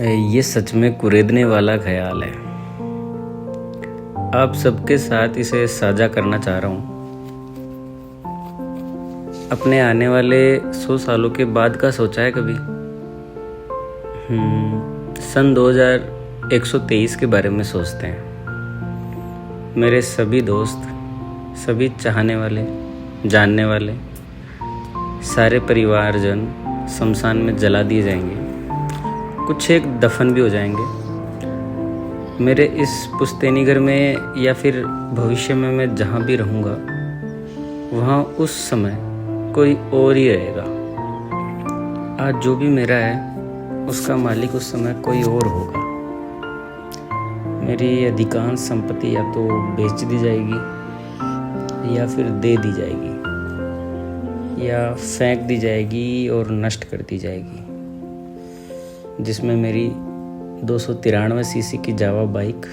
ये सच में कुरेदने वाला ख्याल है। आप सबके साथ इसे साझा करना चाह रहा हूँ। अपने आने वाले 100 सालों के बाद का सोचा है कभी? सन 2123 के बारे में सोचते हैं। मेरे सभी दोस्त, सभी चाहने वाले, जानने वाले, सारे परिवारजन शमशान में जला दिए जाएंगे। कुछ एक दफन भी हो जाएंगे। मेरे इस पुश्तैनी घर में या फिर भविष्य में मैं जहाँ भी रहूँगा, वहाँ उस समय कोई और ही रहेगा। आज जो भी मेरा है उसका मालिक उस समय कोई और होगा। मेरी अधिकांश संपत्ति या तो बेच दी जाएगी या फिर दे दी जाएगी या फेंक दी जाएगी और नष्ट कर दी जाएगी, जिसमें मेरी 293 सीसी की जावा बाइक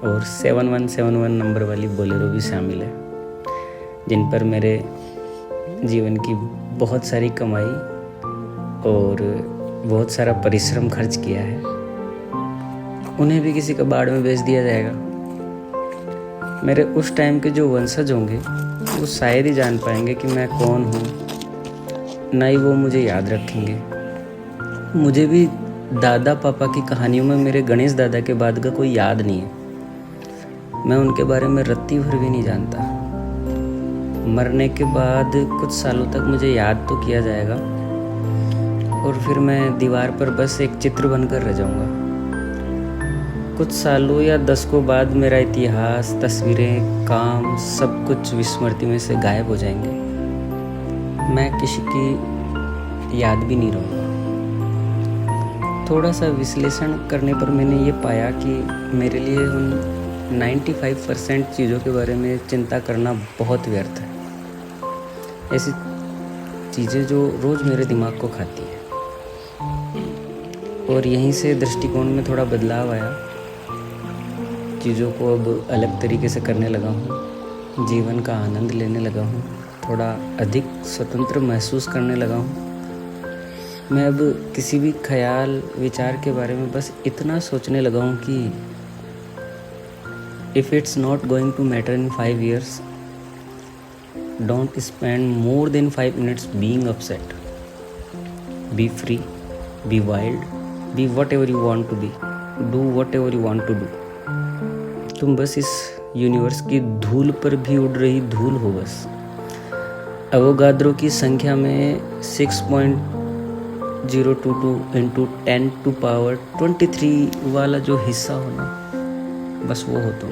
और 7171 नंबर वाली बोलेरो भी शामिल है, जिन पर मेरे जीवन की बहुत सारी कमाई और बहुत सारा परिश्रम खर्च किया है। उन्हें भी किसी कबाड़ में बेच दिया जाएगा। मेरे उस टाइम के जो वंशज होंगे वो शायद ही जान पाएंगे कि मैं कौन हूँ, ना ही वो मुझे याद रखेंगे। मुझे भी दादा पापा की कहानियों में मेरे गणेश दादा के बाद का कोई याद नहीं है। मैं उनके बारे में रत्ती भर भी नहीं जानता। मरने के बाद कुछ सालों तक मुझे याद तो किया जाएगा और फिर मैं दीवार पर बस एक चित्र बनकर रह जाऊंगा। कुछ सालों या दशकों बाद मेरा इतिहास, तस्वीरें, काम सब कुछ विस्मृति में से गायब हो जाएंगे। मैं किसी की याद भी नहीं रहूँगा। थोड़ा सा विश्लेषण करने पर मैंने ये पाया कि मेरे लिए उन 95% चीज़ों के बारे में चिंता करना बहुत व्यर्थ है। ऐसी चीज़ें जो रोज़ मेरे दिमाग को खाती है। और यहीं से दृष्टिकोण में थोड़ा बदलाव आया। चीज़ों को अब अलग तरीके से करने लगा हूँ। जीवन का आनंद लेने लगा हूँ। थोड़ा अधिक स्वतंत्र महसूस करने लगा हूँ। मैं अब किसी भी ख्याल, विचार के बारे में बस इतना सोचने लगा हूँ कि if it's not going to matter in 5 years, don't spend more than 5 minutes being upset. Be free, be wild, be whatever you want to be, do whatever you want to do. तुम बस इस universe की धूल पर भी उड़ रही धूल हो बस। एवोगाद्रो की संख्या में 6.022 × 10⁻23 वाला जो हिस्सा होना, बस वो हो तुम।